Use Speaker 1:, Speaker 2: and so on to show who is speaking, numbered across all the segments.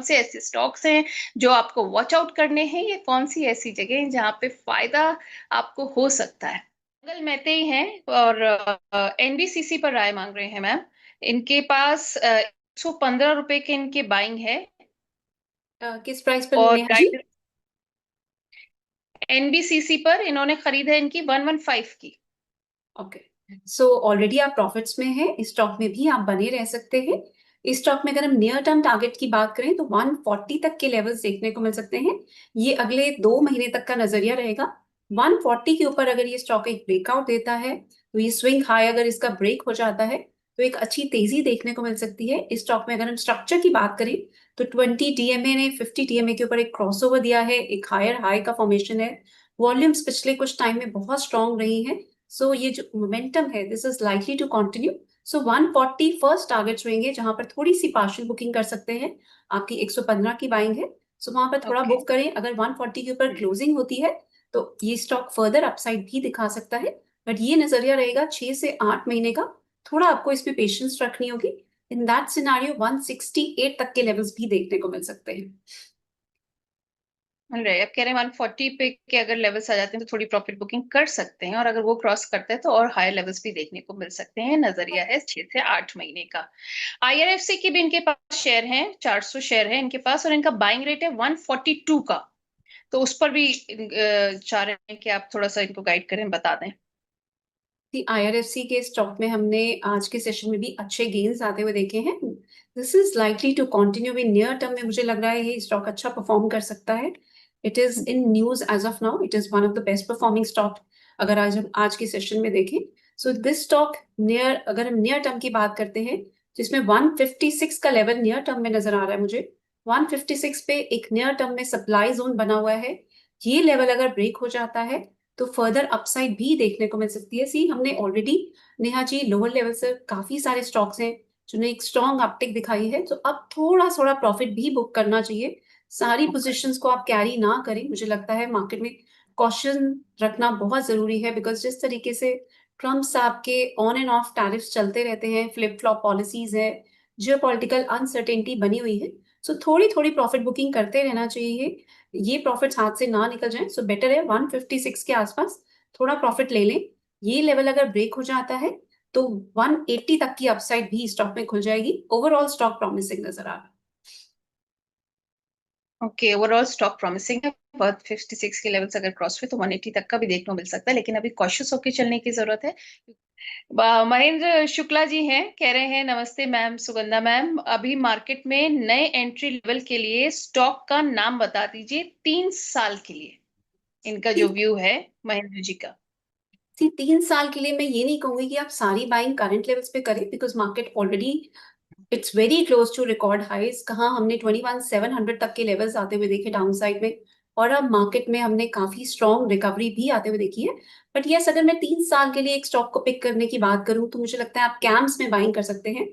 Speaker 1: से ऐसे स्टॉक्स हैं जो आपको वॉच आउट करने हैं? ये कौन-सी ऐसी जगह है जहाँ पे फ़ायदा आपको हो सकता है? मंगल मेहते ही हैं और एनबीसीसी पर राय माँग रहे हैं मैम। इनके पास ₹115 के इनके बाइंग है
Speaker 2: किस प्राइस पर
Speaker 1: और
Speaker 2: नेहा जी?
Speaker 1: गाइड एनबीसीसी पर इन्होंने खरीद है इनकी 115 की।
Speaker 2: ओके, सो ऑलरेडी आप प्रॉफिट्स में हैं, इस स्टॉक में भी आप बने रह सकते हैं। इस स्टॉक में अगर हम नियर टर्म टारगेट की बात करें तो 140 तक के लेवल्स देखने को मिल सकते हैं। ये अगले 2 महीने तक का नजरिया रहेगा। 140 के ऊपर अगर ये स्टॉक एक ब्रेकआउट देता है तो ये स्विंग हाई अगर इसका ब्रेक हो जाता है तो एक अच्छी तेजी देखने को मिल सकती है। इस स्टॉक में अगर हम स्ट्रक्चर की बात करें तो 20 डीएमए ने 50 डीएमए के ऊपर एक क्रॉसओवर दिया है, एक हायर हाई का फॉर्मेशन है। वॉल्यूम्स पिछले कुछ टाइम में बहुत स्ट्रांग रही हैं, सो ये जो मोमेंटम है this is likely to continue. So 140 first targets रहेंगे जहां पर थोड़ी सी पार्शियल बुकिंग कर सकते हैं। आपकी 115 की बाइंग है, सो वहां पर थोड़ा
Speaker 1: ओके।
Speaker 2: बुक करें। अगर 140 के ऊपर क्लोजिंग होती है तो ये स्टॉक फर्दर अपसाइड भी दिखा सकता है, बट ये नजरिया रहेगा 6 से 8 महीने का। थोड़ा आपको इसमें पेशेंस रखनी होगी। इन दैट सिनारियो 168 तक के लेवल्स भी देखने को मिल सकते हैं।
Speaker 1: मिल रहे अब कह रहे हैं 140 पे के अगर लेवल्स आ जाते हैं तो थोड़ी प्रॉफिट बुकिंग कर सकते हैं, और अगर वो क्रॉस करते हैं तो और हायर लेवल्स भी देखने को मिल सकते हैं। नजरिया है 6 से 8 महीने का। आईआरएफसी की भी इनके पास शेयर हैं, 400 शेयर है इनके पास और इनका बाइंग रेट है 142 का। तो उस पर भी चाह रहे हैं कि आप थोड़ा सा इनको गाइड करें, बता दें।
Speaker 2: आईआरएफसी के स्टॉक में हमने आज के सेशन में भी अच्छे गेन्स आते हुए देखे हैं। This is likely to continue in near term में। मुझे लग रहा है ये स्टॉक अच्छा परफॉर्म कर सकता है। It is in news as of now, it is one of the best performing stock अगर आज हम आज के सेशन में देखें। सो दिस स्टॉक नियर, अगर हम नियर टर्म की बात करते हैं जिसमें 156 का लेवल नियर टर्म में नजर आ रहा है मुझे। 156 पे एक नियर टर्म में सप्लाई जोन बना हुआ है। ये लेवल अगर ब्रेक हो जाता है तो फर्दर अपसाइड भी देखने को मिल सकती है। सी हमने already Neha ji lower level से काफी सारे स्टॉक्स हैं जिन्हें एक स्ट्रॉन्ग अपटिक दिखाई है, तो अब थोड़ा थोड़ा प्रॉफिट भी बुक करना चाहिए। सारी पोजीशंस को आप कैरी ना करें। मुझे लगता है मार्केट में कॉशन रखना बहुत जरूरी है, बिकॉज जिस तरीके से ट्रम्प साहब के ऑन एंड ऑफ टैरिफ्स चलते रहते हैं, फ्लिप फ्लॉप पॉलिसीज है, जियोपॉलिटिकल अनसर्टेनिटी बनी हुई है, सो थोड़ी थोड़ी प्रॉफिट बुकिंग करते रहना चाहिए। ये प्रॉफिट्स हाथ से ना निकल जाए, सो बेटर है 156 के आसपास थोड़ा प्रॉफिट ले लें। ये लेवल अगर ब्रेक हो जाता है तो 180 तक की अपसाइड भी स्टॉक में खुल जाएगी। ओवरऑल स्टॉक प्रॉमिसिंग नजर आ रहा है।
Speaker 1: ओके, ओवरऑल स्टॉक प्रॉमिसिंग है। बहुत 56 के लेवल्स अगर क्रॉस हुए तो 180 तक का भी देखने को मिल सकता है, लेकिन अभी कॉशियस होकर चलने की जरूरत है। महेंद्र शुक्ला जी हैं, कह रहे हैं नमस्ते मैम सुगंधा मैम, अभी मार्केट में नए एंट्री लेवल के लिए स्टॉक का नाम बता दीजिए 3 साल के लिए। इनका जो व्यू है महेंद्र जी का।
Speaker 2: 3 साल के लिए मैं ये नहीं कहूंगी कि आप सारी बाइंग करंट लेवल्स पे करें, because market already it's very close to record highs. कहाँ हमने 21,700 तक के लेवल्स आते हुए देखे डाउन साइड में, और अब मार्केट में हमने काफी स्ट्रॉन्ग रिकवरी भी आते हुए देखी है। बट यस, अगर मैं 3 साल के लिए एक स्टॉक को पिक करने की बात करूं तो मुझे लगता है आप कैम्स में बाइंग कर सकते हैं।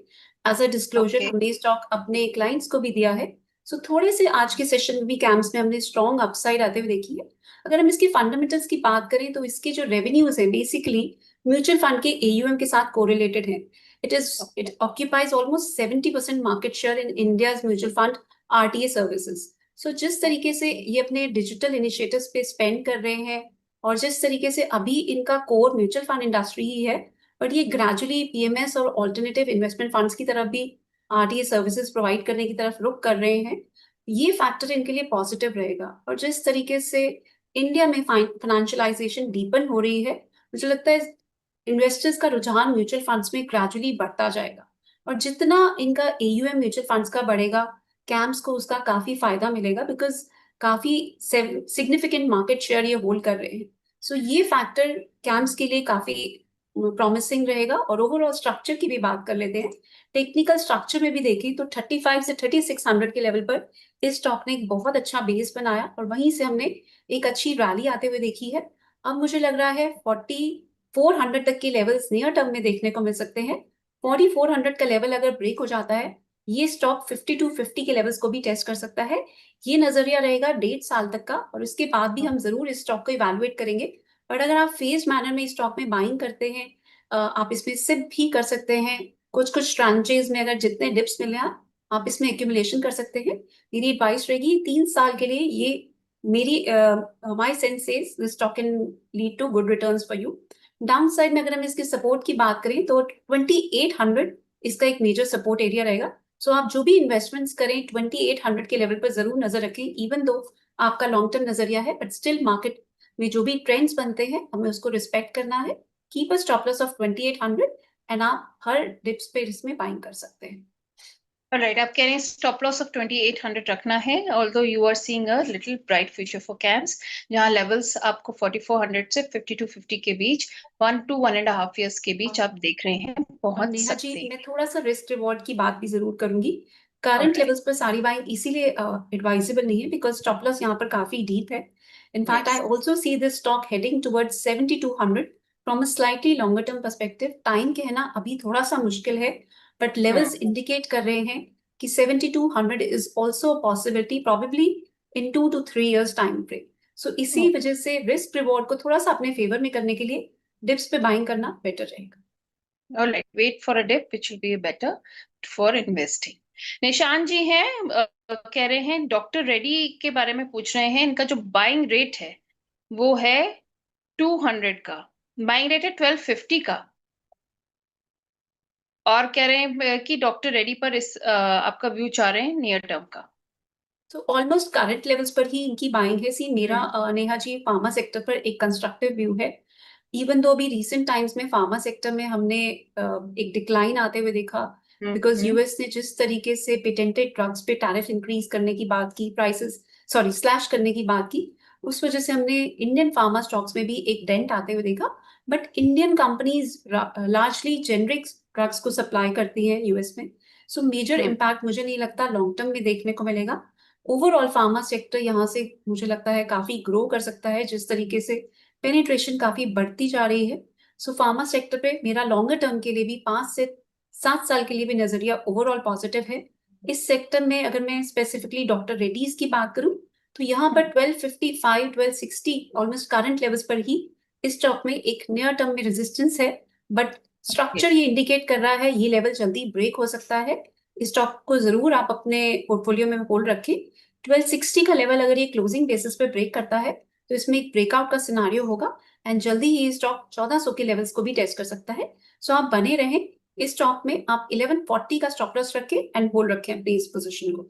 Speaker 2: As a disclosure
Speaker 1: okay.
Speaker 2: हमने स्टॉक अपने क्लाइंट्स को भी दिया है। सो थोड़े से आज के सेशन में भी कैम्स में हमने स्ट्रॉन्ग अपसाइड आते हुए देखी है। अगर हम इसकी फंडामेंटल्स की बात करें तो इसके जो रेवेन्यूज है बेसिकली म्यूचुअल फंड के एयूएम के साथ कोरिलेटेड है। It occupies almost 70% market share in India's mutual fund RTA services. So जिस तरीके से ये अपने डिजिटल इनिशिएटिव्स पे स्पेंड कर रहे हैं और जिस तरीके से अभी इनका कोर म्यूचुअल फंड इंडस्ट्री ही है, बट ये ग्रेजुअली पीएमएस और ऑल्टरनेटिव इन्वेस्टमेंट फंड्स की तरफ भी आरटीए सर्विसेज प्रोवाइड करने की तरफ रुख कर रहे हैं। ये फैक्टर इनके लिए पॉजिटिव रहेगा। और जिस तरीके से इंडिया में फाइनेंशियलाइजेशन डीपन हो रही है, मुझे लगता है इन्वेस्टर्स का रुझान म्यूचुअल फंड्स में ग्रेजुअली बढ़ता जाएगा। और जितना इनका एयूएम म्यूचुअल फंड्स का बढ़ेगा, कैम्स को उसका काफी फायदा मिलेगा, बिकॉज काफी सिग्निफिकेंट मार्केट शेयर ये होल्ड कर रहे हैं। सो ये फैक्टर कैम्स के लिए काफी प्रॉमिसिंग रहेगा। और ओवरऑल स्ट्रक्चर की भी बात कर लेते हैं। टेक्निकल स्ट्रक्चर में भी देखें तो 35 से 3600 के लेवल पर इस स्टॉक ने एक बहुत अच्छा बेस बनाया और वहीं से हमने एक अच्छी रैली आते हुए देखी है। अब मुझे लग रहा है 400 तक के लेवल्स नियर टर्म में देखने को मिल सकते हैं। 4400 का लेवल अगर ब्रेक हो जाता है, ये स्टॉक 5250 के लेवल्स को भी टेस्ट कर सकता है। ये नजरिया रहेगा 1.5 साल तक का, और उसके बाद भी हम जरूर इस स्टॉक को इवेलुएट करेंगे। बट अगर आप फेज मैनर में इस स्टॉक में बाइंग करते हैं, आप इसमें सिप भी कर सकते हैं। कुछ कुछ ट्रांचेज में अगर जितने डिप्स मिले आप इसमें एक्यूमुलेशन कर सकते हैं। मेरी एडवाइस रहेगी 3 साल के लिए, ये मेरी my sense says this stock can lead to good returns for you. Downside में अगर हम इसके सपोर्ट की बात करें तो 2800 इसका एक मेजर सपोर्ट एरिया रहेगा। सो आप जो भी इन्वेस्टमेंट्स करें 2800 के लेवल पर जरूर नजर रखें, इवन दो आपका लॉन्ग टर्म नजरिया है, बट स्टिल मार्केट में जो भी ट्रेंड्स बनते हैं हमें उसको रिस्पेक्ट करना है। Keep a stop loss of 2800 and आप हर डिप्स पे इसमें बाइंग कर सकते हैं।
Speaker 1: राइट, आप कह रहे हैं स्टॉप लॉस ऑफ 2800 रखना है, although you are seeing a little bright future for CAMS, जहां लेवल्स आपको 4400 से 5250 के बीच, 1 to 1.5 years के बीच आप देख रहे हैं
Speaker 2: और
Speaker 1: पहुंच
Speaker 2: नेहा जी,
Speaker 1: सकते
Speaker 2: मैं थोड़ा सा रिस्क रिवॉर्ड की बात भी जरूर करूंगी।
Speaker 1: हैं।
Speaker 2: करंट लेवल्स पर सारी बाइंग इसीलिए एडवाइजेबल नहीं है बिकॉज स्टॉप लॉस यहाँ पर काफी डीप है। In fact I
Speaker 1: yes.
Speaker 2: Also see this stock heading towards 7200 from a slightly longer term perspective. Time कहना अभी थोड़ा सा मुश्किल है, बट लेवल्स इंडिकेट कर रहे हैं कि 7200 is also possibility probably in 2 to 3 years time frame. So इसी वजह से रिस्क रिवॉर्ड को थोड़ा सा अपने फेवर में करने के लिए डिप्स पे बाइंग करना बेटर रहेगा।
Speaker 1: All right, wait for a dip which will be better for investing. निशान जी हैं, कह रहे हैं डॉक्टर रेड्डी के बारे में पूछ रहे हैं, इनका जो बाइंग रेट है वो है 200 का, बाइंग रेट है 1250 का, और कह रहे हैं कि डॉक्टर रेड्डी पर इस आपका व्यू चाह रहे हैं नियर टर्म का।
Speaker 2: तो ऑलमोस्ट करंट लेवल्स पर ही इनकी बाइंग है। सी मेरा
Speaker 1: हम्म।
Speaker 2: नेहा जी फार्मा सेक्टर पर एक कंस्ट्रक्टिव व्यू है। इवन दो अभी रिसेंट टाइम्स में फार्मा सेक्टर में हमने एक डिक्लाइन आते हुए देखा, बिकॉज
Speaker 1: हम्म।
Speaker 2: यूएस ने जिस तरीके से पेटेंटेड ड्रग्स पे टैरिफ इंक्रीज करने की बात की, प्राइसेस सॉरी स्लैश करने की बात की, उस वजह से हमने इंडियन फार्मा स्टॉक्स में भी एक डेंट आते हुए देखा। But Indian companies largely generic drugs को सप्लाई करती हैं यूएस में, सो मेजर
Speaker 1: हम्म।
Speaker 2: इम्पैक्ट मुझे नहीं लगता लॉन्ग टर्म में देखने को मिलेगा। ओवरऑल फार्मा सेक्टर यहाँ से मुझे लगता है काफी ग्रो कर सकता है, जिस तरीके से पेनिट्रेशन काफी बढ़ती जा रही है। सो फार्मा सेक्टर पे मेरा लॉन्गर टर्म के लिए भी 5 से 7 साल के लिए भी नजरिया ओवरऑल पॉजिटिव है। इस सेक्टर में अगर मैं स्पेसिफिकली डॉक्टर रेड्डीज की बात करूं तो यहाँ पर 1255 1260 ऑलमोस्ट करंट लेवल्स पर ही इस स्टॉक में एक नियर टर्म में रेजिस्टेंस है, बट स्ट्रक्चर ये इंडिकेट कर रहा है ये लेवल जल्दी ब्रेक हो सकता है। इस स्टॉक को जरूर आप अपने पोर्टफोलियो में होल्ड रखें। 1260 का लेवल अगर ये क्लोजिंग बेसिस पे ब्रेक करता है तो इसमें एक ब्रेकआउट का सिनारियो होगा एंड जल्दी ही स्टॉक 1400 के लेवल्स को भी टेस्ट कर सकता है। सो आप बने रहें इस स्टॉक में। आप 1140 का स्टॉप लॉस रखें एंड होल्ड रखें अपनी इस पोजीशन को।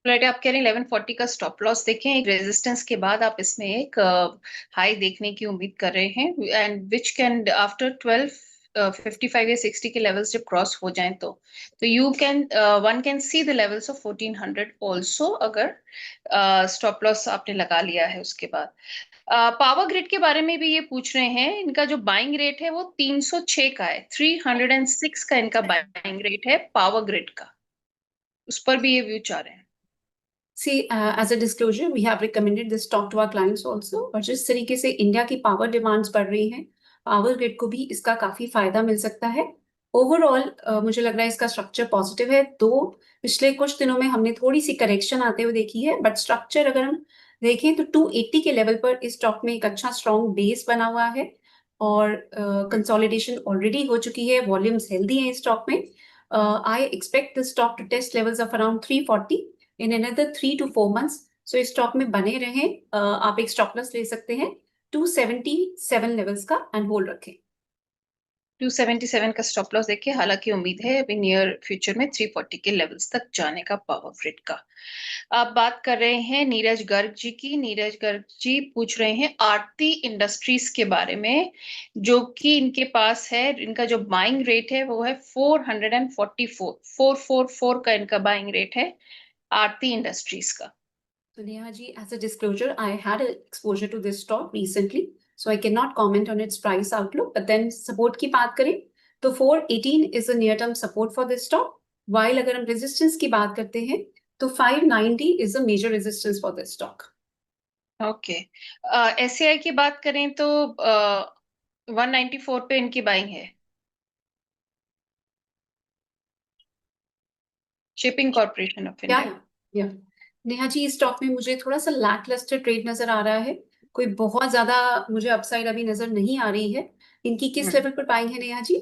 Speaker 1: राइट, आप कह रहे हैं 1140 का स्टॉप लॉस देखें, एक रेजिस्टेंस के बाद आप इसमें एक हाई देखने की उम्मीद कर रहे हैं, एंड विच कैन आफ्टर 1255 या 60 के लेवल्स जब क्रॉस हो जाएं तो you can one can see the levels of 1400 also, अगर स्टॉप लॉस आपने लगा लिया है उसके बाद। पावर ग्रिड के बारे में भी ये पूछ रहे हैं, इनका जो बाइंग रेट है वो 306 का है, 306 का इनका बाइंग रेट है पावर ग्रिड का, उस पर भी ये व्यू चाह रहे हैं।
Speaker 2: See, as a disclosure, we have recommended this stock to our clients also। और जिस तरीके से इंडिया की पावर डिमांड्स बढ़ रही हैं, पावर ग्रिड को भी इसका काफी फायदा मिल सकता है। ओवरऑल मुझे लग रहा है इसका स्ट्रक्चर पॉजिटिव है। तो पिछले कुछ दिनों में हमने थोड़ी सी करेक्शन आते हुए देखी है, बट स्ट्रक्चर अगर हम देखें तो 280 के लेवल पर इस स्टॉक में एक अच्छा स्ट्रॉन्ग बेस बना हुआ है और कंसोलिडेशन ऑलरेडी हो चुकी है, वॉल्यूम्स हेल्दी हैं इस स्टॉक में। I expect this stock to test levels of around 340 in another 3 to 4 months। So इस स्टॉक में बने रहें। आप एक स्टॉप लॉस ले सकते हैं 277 लेवल्स का एंड होल्ड रखें।
Speaker 1: 277 का स्टॉप लॉस देखिए, हालांकि उम्मीद है अभी नियर फ्यूचर में 340 के लेवल्स तक जाने का पावर ग्रिड का। आप बात कर रहे हैं नीरज गर्ग जी की, नीरज गर्ग जी पूछ रहे हैं आरती इंडस्ट्रीज के बारे में, जो कि इनके पास है, इनका जो बाइंग रेट है वो है 444, 444 का इनका बाइंग रेट है आरती इंडस्ट्रीज का।
Speaker 2: So Neha ji, as a disclosure, I had an exposure to this stock recently, so I cannot comment on its price outlook. But then support की बात करें तो 418 is a near term support for this stock. While अगर हम resistance की बात करते हैं तो 590 is a major resistance for this stock.
Speaker 1: Okay, SCI की बात करें तो 194 पे इनकी बाइंग है, शिपिंग कॉर्पोरेशन ऑफ
Speaker 2: या
Speaker 1: इंडिया।
Speaker 2: या नेहा जी, इस स्टॉक में मुझे थोड़ा सा लैकलस्टर ट्रेड नजर आ रहा है। कोई बहुत ज्यादा मुझे अपसाइड अभी नजर नहीं आ रही है। इनकी किस लेवल पर बाइंग है नेहा जी?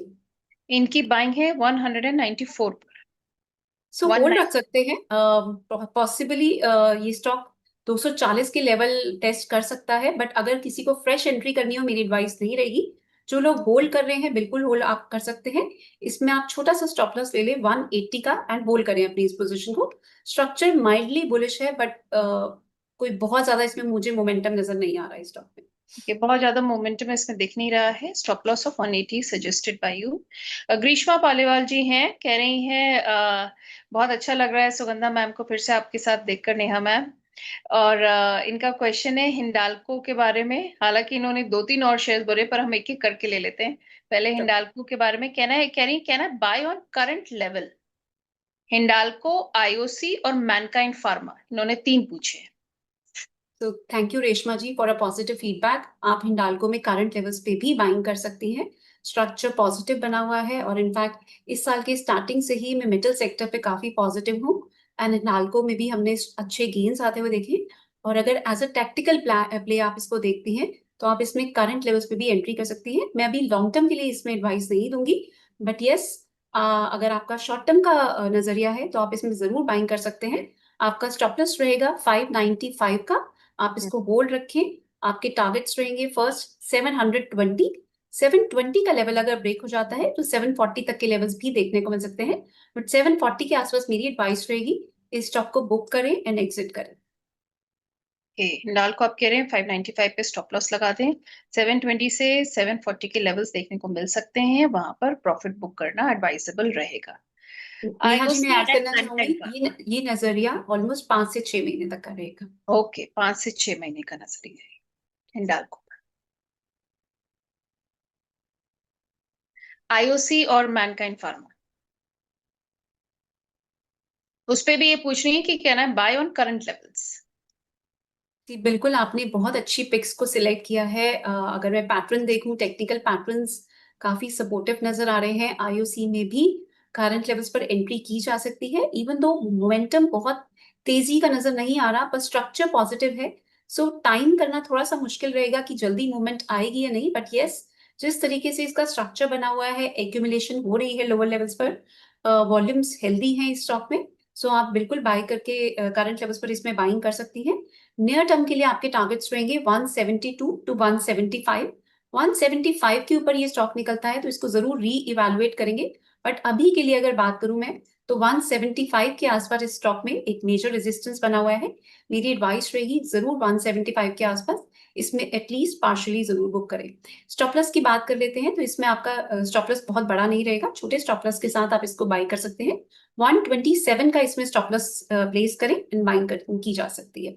Speaker 1: इनकी बाइंग है 194 पर।
Speaker 2: सो होल्ड रख सकते हैं, पॉसिबली ये स्टॉक 240 के लेवल टेस्ट कर सकता है, बट अगर किसी को फ्रेश एंट्री करनी हो मेरी एडवाइस नहीं रहेगी। जो लोग होल्ड कर रहे हैं बिल्कुल होल्ड आप कर सकते हैं। इसमें आप छोटा सा स्टॉप लॉस ले लें 180 का एंड होल्ड करें अपनी इस पोजीशन को। स्ट्रक्चर माइल्डली बुलिश है, बट कोई बहुत ज्यादा इसमें मुझे मोमेंटम नजर नहीं आ रहा है स्टॉक में।
Speaker 1: कि बहुत ज्यादा मोमेंटम इसमें दिख नहीं रहा है। Stop loss of 180 suggested by you. Greeshma Paliwal ji हैं, कह रही हैं बहुत अच्छा लग रहा है सुगंधा मैम को फिर से आपके साथ देखकर, नेहा मैम। और इनका क्वेश्चन है हिंडाल्को के बारे में। हालांकि इन्होंने दो तीन और शेयर बोले, पर हम एक एक करके ले लेते हैं। पहले हिंडाल्को के बारे में कहना है, कहना है buy on current level. Hindalco, IOC और मैनकाइंड फार्मा, इन्होंने तीन पूछे हैं।
Speaker 2: तो thank you Reshma ji for a positive feedback. आप हिंडाल्को में करंट लेवल्स पे भी बाइंग कर सकती हैं। स्ट्रक्चर पॉजिटिव बना हुआ है, और इनफैक्ट इस साल के स्टार्टिंग से ही मैं मेटल सेक्टर पे काफी पॉजिटिव हूँ। एंड हिंडाल्को में भी हमने अच्छे गेन्स आते हुए देखे। और अगर एज अ टैक्टिकल प्ले आप इसको देखती हैं तो आप इसमें करंट लेवल्स पे भी एंट्री कर सकती हैं। मैं अभी लॉन्ग टर्म के लिए इसमें एडवाइस नहीं दूंगी, बट यस, अगर आपका शॉर्ट टर्म का नजरिया है तो आप इसमें जरूर बाइंग कर सकते हैं। आपका स्टॉप लॉस रहेगा 595 का, आप इसको होल्ड रखें। आपके टारगेट्स रहेंगे फर्स्ट 720। 720 का लेवल अगर ब्रेक हो जाता है तो 740 तक के लेवल्स भी देखने को मिल सकते हैं, बट 740 के आसपास मेरी एडवाइस रहेगी इस स्टॉक को बुक करें एंड एग्जिट करें।
Speaker 1: हिंडाल को आप कह रहे हैं 595 पे स्टॉप लॉस लगा दें। 720 से 740 के लेवल्स देखने को मिल सकते हैं, वहां पर प्रॉफिट बुक करना एडवाइजेबल रहेगा।
Speaker 2: नेहा जी, मैं
Speaker 1: आईओसी
Speaker 2: ऐड
Speaker 1: एंड
Speaker 2: करना चाहूंगी,
Speaker 1: मैनकाइंड का।
Speaker 2: ये नजरिया ऑलमोस्ट 5 से 6 महीने तक का रहेगा।
Speaker 1: ओके, 5 से 6 महीने का नजरिया है हिंडाल को। आईओसी और मैनकाइंड फार्मा, उस पे भी ये पूछ रही है कि कहना है बाय ऑन करंट लेवल्स।
Speaker 2: जी बिल्कुल, आपने बहुत अच्छी पिक्स को सिलेक्ट किया है। अगर मैं पैटर्न देखूं, टेक्निकल पैटर्न्स काफी सपोर्टिव नजर आ रहे हैं। आईओसी में भी करंट लेवल्स पर एंट्री की जा सकती है, इवन दो मोमेंटम बहुत तेजी का नजर नहीं आ रहा, पर स्ट्रक्चर पॉजिटिव है। सो टाइम करना थोड़ा सा मुश्किल रहेगा कि जल्दी मूवमेंट आएगी या नहीं, बट यस, जिस तरीके से इसका स्ट्रक्चर बना हुआ है, एक्यूमुलेशन हो रही है लोअर लेवल्स पर, वॉल्यूम्स हेल्दी हैं इस स्टॉक में। सो आप बिल्कुल बाय करके करंट लेवल्स पर इसमें बाइंग कर सकती हैं। नियर टर्म के लिए आपके टारगेट्स रहेंगे 172 टू 175। 175 के ऊपर ये स्टॉक निकलता है तो इसको जरूर री इवेलुएट करेंगे, बट अभी के लिए अगर बात करूं मैं तो 175 के आसपास इस स्टॉक में एक मेजर रेजिस्टेंस बना हुआ है। मेरी एडवाइस रहेगी जरूर 175 के आसपास इसमें एटलीस्ट पार्शियली जरूर बुक करें। स्टॉप लॉस की बात कर लेते हैं, तो इसमें आपका स्टॉप लॉस बहुत बड़ा नहीं रहेगा, छोटे स्टॉप लॉस के साथ आप इसको बाई कर सकते हैं। 127 का इसमें स्टॉप लॉस प्लेस करें एंड बाइंग की जा सकती है।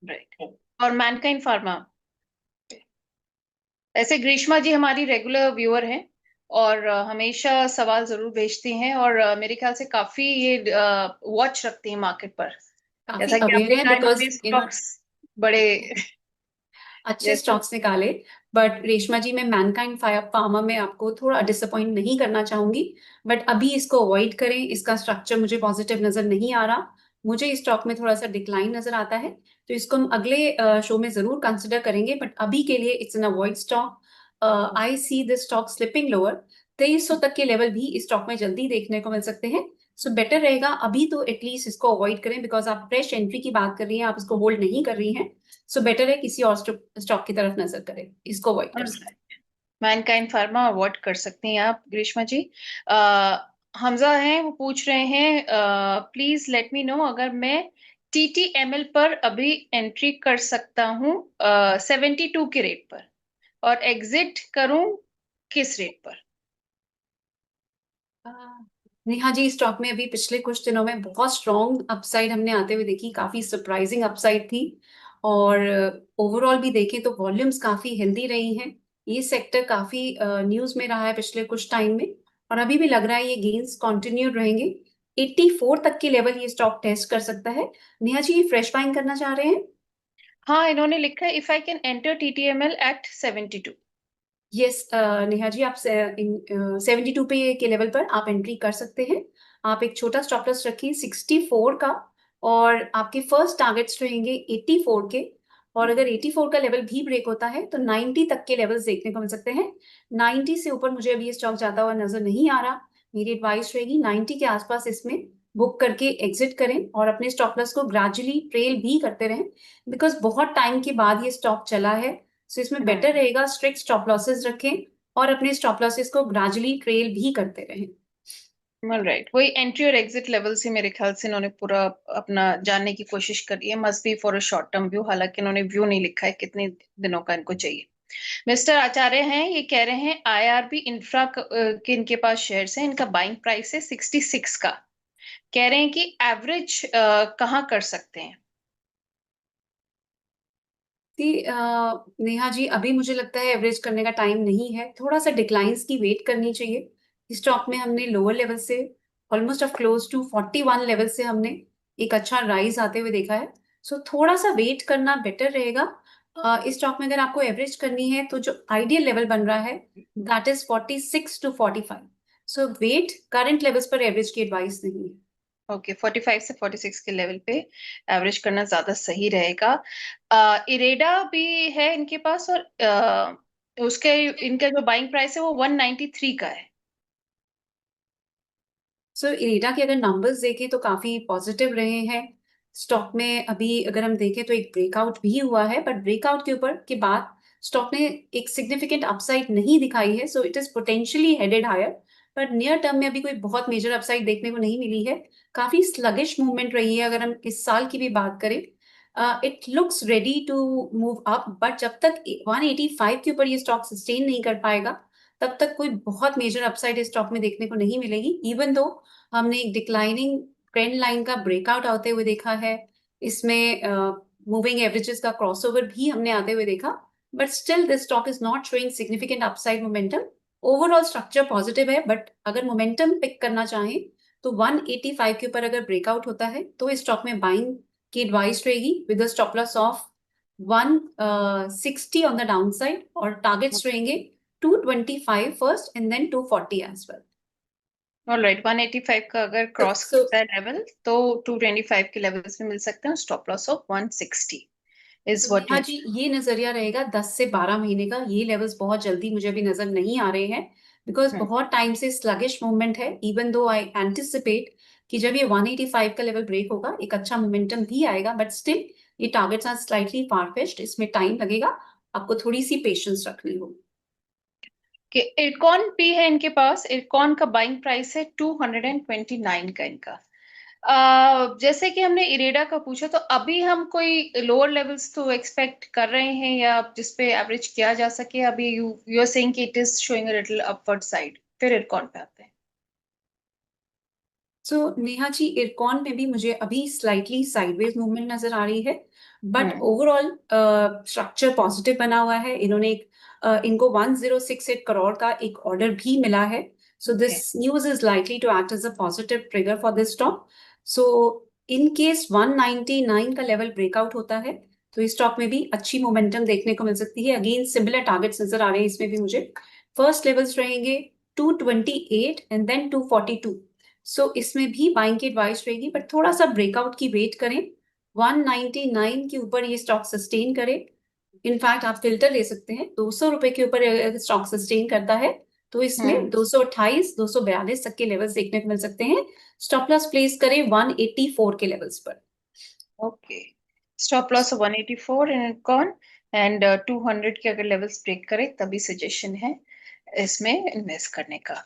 Speaker 1: राइट। और मैनकाइंड फार्मा, ऐसे ग्रीष्मा जी हमारी रेगुलर व्यूअर हैं और हमेशा सवाल जरूर भेजती हैं, और मेरे ख्याल से काफी ये वॉच रखती हैं मार्केट पर।
Speaker 2: काफी
Speaker 1: जैसा कि
Speaker 2: अवेयर
Speaker 1: आपने
Speaker 2: है
Speaker 1: कहा,
Speaker 2: बिकॉज
Speaker 1: इन्होंने स्टॉक्स बड़े
Speaker 2: अच्छे
Speaker 1: जैसे।
Speaker 2: स्टॉक्स निकाले। बट रेशमा जी, मैं मैनकाइंड फार्मा में आपको थोड़ा डिसअपॉइंट नहीं करना चाहूंगी, बट अभी इसको अवॉइड करें। इसका स्ट्रक्चर मुझे पॉजिटिव नजर नहीं आ रहा, मुझे इस स्टॉक में थोड़ा सा डिक्लाइन नजर आता है, तो इसको हम अगले शो में जरूर कंसिडर करेंगे, बट अभी के लिए it's an avoid stock. I see this stock slipping lower. 2300 तक के लेवल भी इस स्टॉक में जल्दी देखने को मिल सकते हैं। सो बेटर रहेगा अभी तो एटलीस्ट इसको अवॉइड करें, बिकॉज आप फ्रेश एंट्री की बात कर रही हैं, आप इसको होल्ड नहीं कर रही हैं। सो बेटर है किसी और स्टॉक की तरफ नजर करें, इसको अवॉइड कर सकते
Speaker 1: मैनकाइंड फार्मा अवॉइड कर सकती हैं आप ग्रीष्मा जी। हमजा हैं, वो पूछ रहे हैं प्लीज लेट मी नो अगर मैं TTML पर अभी एंट्री कर सकता हूँ 72 के रेट पर, और एग्जिट करूं किस रेट पर।
Speaker 2: हैं। नेहा जी, स्टॉक में अभी पिछले कुछ दिनों में बहुत स्ट्रॉन्ग अपसाइड हमने आते हुए देखी, काफी सरप्राइजिंग अपसाइड थी। और ओवरऑल भी देखें तो वॉल्यूम्स काफी हेल्दी रही हैं। ये सेक्टर काफी न्यूज में रहा है पिछले कुछ टाइम में, और अभी भी लग रहा है ये गेन्स कंटिन्यू रहेंगे। 84 तक के लेवल ये स्टॉक टेस्ट कर सकता है। नेहा जी, फ्रेश बाइंग करना चाह रहे हैं?
Speaker 1: हाँ, इन्होंने लिखा है if I can enter TTML at 72।
Speaker 2: Yes Neha ji, आप 72 पे के लेवल पर आप एंट्री कर सकते हैं। आप एक छोटा स्टॉप लॉस रखिए 64 का, और आपके फर्स्ट टारगेट्स रहेंगे 84 के। और अगर 84 का लेवल भी ब्रेक होता है तो 90 तक के लेवल्स देखने को मिल सकते हैं। 90 से ऊपर मुझे अभी ये स्टॉक जाता हुआ नजर नहीं आ रहा। मेरी एडवाइस रहेगी 90 के आसपास इसमें बुक करके एग्जिट करें और अपने स्टॉप लॉस को ग्रेजुअली ट्रेल भी करते रहें, बिकॉज बहुत टाइम के बाद ये स्टॉक चला है। सो इसमें बेटर रहेगा स्ट्रिक्ट स्टॉप लॉसेस रखें और अपने स्टॉप लॉसेस को ग्रेजुअली ट्रेल भी करते रहें।
Speaker 1: राइट, वही एंट्री और एग्जिट लेवल से मेरे ख्याल से इन्होंने पूरा अपना जानने की कोशिश करी है। Must be for a short term view, हालांकि इन्होंने व्यू नहीं लिखा है कितने दिनों का इनको चाहिए। मिस्टर आचार्य हैं, ये कह रहे हैं आईआरबी इंफ्रा के इनके पास शेयर्स हैं, इनका बाइंग प्राइस है 66 का। कह रहे हैं कि एवरेज कहाँ कर सकते हैं?
Speaker 2: नेहा जी, अभी मुझे लगता है एवरेज करने का टाइम नहीं है, थोड़ा सा डिक्लाइंस की वेट करनी चाहिए। स्टॉक में हमने लोअर लेवल से almost of close to 41 level से हमने एक अच्छा राइज आते हुए देखा है। सो थोड़ा सा वेट करना बेटर रहेगा। इस स्टॉक में अगर आपको एवरेज करनी है तो जो आइडियल लेवल बन रहा है that is 46 to 45। So wait, current levels पर एवरेज की एडवाइस नहीं है।
Speaker 1: ओके, 45 से 46 के लेवल पे एवरेज करना ज्यादा सही रहेगा। इरेडा भी है इनके पास, और उसके इनका जो बाइंग प्राइस है वो 193 का है।
Speaker 2: सो इरेडा के अगर नंबर्स देखें तो काफी पॉजिटिव रहे हैं। स्टॉक में अभी अगर हम देखें तो एक ब्रेकआउट भी हुआ है, बट ब्रेकआउट के ऊपर के बाद स्टॉक ने एक सिग्निफिकेंट अपसाइड नहीं दिखाई है। So it is potentially headed higher, पर नियर टर्म में अभी कोई बहुत मेजर अपसाइड देखने को नहीं मिली है। काफी स्लगिश मूवमेंट रही है। अगर हम इस साल की भी बात करें, it looks ready to move up, but जब तक 185 के ऊपर ये स्टॉक सस्टेन नहीं कर पाएगा तब तक कोई बहुत मेजर अपसाइड इस स्टॉक में देखने को नहीं मिलेगी। इवन दो हमने एक डिक्लाइनिंग ट्रेंड लाइन का ब्रेकआउट आते हुए देखा है, इसमें मूविंग एवरेजेस का क्रॉसओवर भी हमने आते हुए देखा, but still this stock is not showing significant upside momentum. Overall structure positive है, बट अगर मोमेंटम पिक करना चाहें तो 185 के ऊपर अगर ब्रेकआउट होता है तो इस स्टॉक में बाइंग की एडवाइस रहेगी with the stop loss of 160 on the downside, और टारगेट्स रहेंगे 225 first and then 240 as well.
Speaker 1: Alright, 185 का अगर क्रॉस
Speaker 2: सो
Speaker 1: करता है लेवल तो 225 के लेवल्स में मिल सकते हैं। Stop loss of 160 is what
Speaker 2: Neha
Speaker 1: you.
Speaker 2: जी, ये नजरिया रहेगा 10 से 12 महीने का। ये लेवल्स बहुत जल्दी मुझे अभी नजर नहीं आ रहे हैं, बिकॉज बहुत टाइम से स्लगिश मूवमेंट है। इवन दो आई एंटिसिपेट कि जब ये 185 का लेवल ब्रेक होगा एक अच्छा मोमेंटम भी आएगा, बट स्टिल ये टारगेट्स आर स्लाइटली फार-फेच्ड, इसमें टाइम लगेगा, आपको थोड़ी सी पेशेंस रखनी होगी।
Speaker 1: कि इरकॉन भी है इनके पास। इरकॉन का बाइंग प्राइस है 229 का इनका। जैसे कि हमने इरेडा का पूछा, तो अभी हम कोई लोअर लेवल्स तो एक्सपेक्ट कर रहे हैं या जिसपे एवरेज किया जा सके? अभी यू आर सेइंग कि it is showing a little upward side. फिर इरकॉन पे आते हैं।
Speaker 2: सो नेहा जी, इरकॉन में भी मुझे अभी स्लाइटली साइडवेज मूवमेंट नजर आ रही है, but
Speaker 1: hmm.
Speaker 2: Overall structure positive बना हुआ है। इन्होंने एक इनको 1068 करोड़ का एक ऑर्डर भी मिला है। So
Speaker 1: okay.
Speaker 2: This news is likely to act as a positive trigger for this stock. So in case 199 का लेवल ब्रेकआउट होता है तो इस स्टॉक में भी अच्छी मोमेंटम देखने को मिल सकती है। अगेन सिमिलर टारगेट्स नजर आ रहे हैं इसमें भी मुझे। फर्स्ट लेवल्स रहेंगे 228 एंड देन 242। सो इसमें भी बाइंग की एडवाइस रहेगी, बट थोड़ा सा ब्रेकआउट की वेट करें। 199 के ऊपर ये स्टॉक सस्टेन करे। इनफैक्ट आप फिल्टर ले सकते हैं, 200 रुपए के ऊपर अगर स्टॉक सस्टेन करता है तो इसमें
Speaker 1: हम्म।
Speaker 2: 228 242 तक के लेवल्स देखने को मिल सकते हैं। स्टॉप लॉस प्लेस करें 184 के लेवल्स पर।
Speaker 1: Okay, stop loss 184 in IRCON, and 200 के अगर लेवल्स ब्रेक करे तभी सजेशन है इसमें इन्वेस्ट करने का।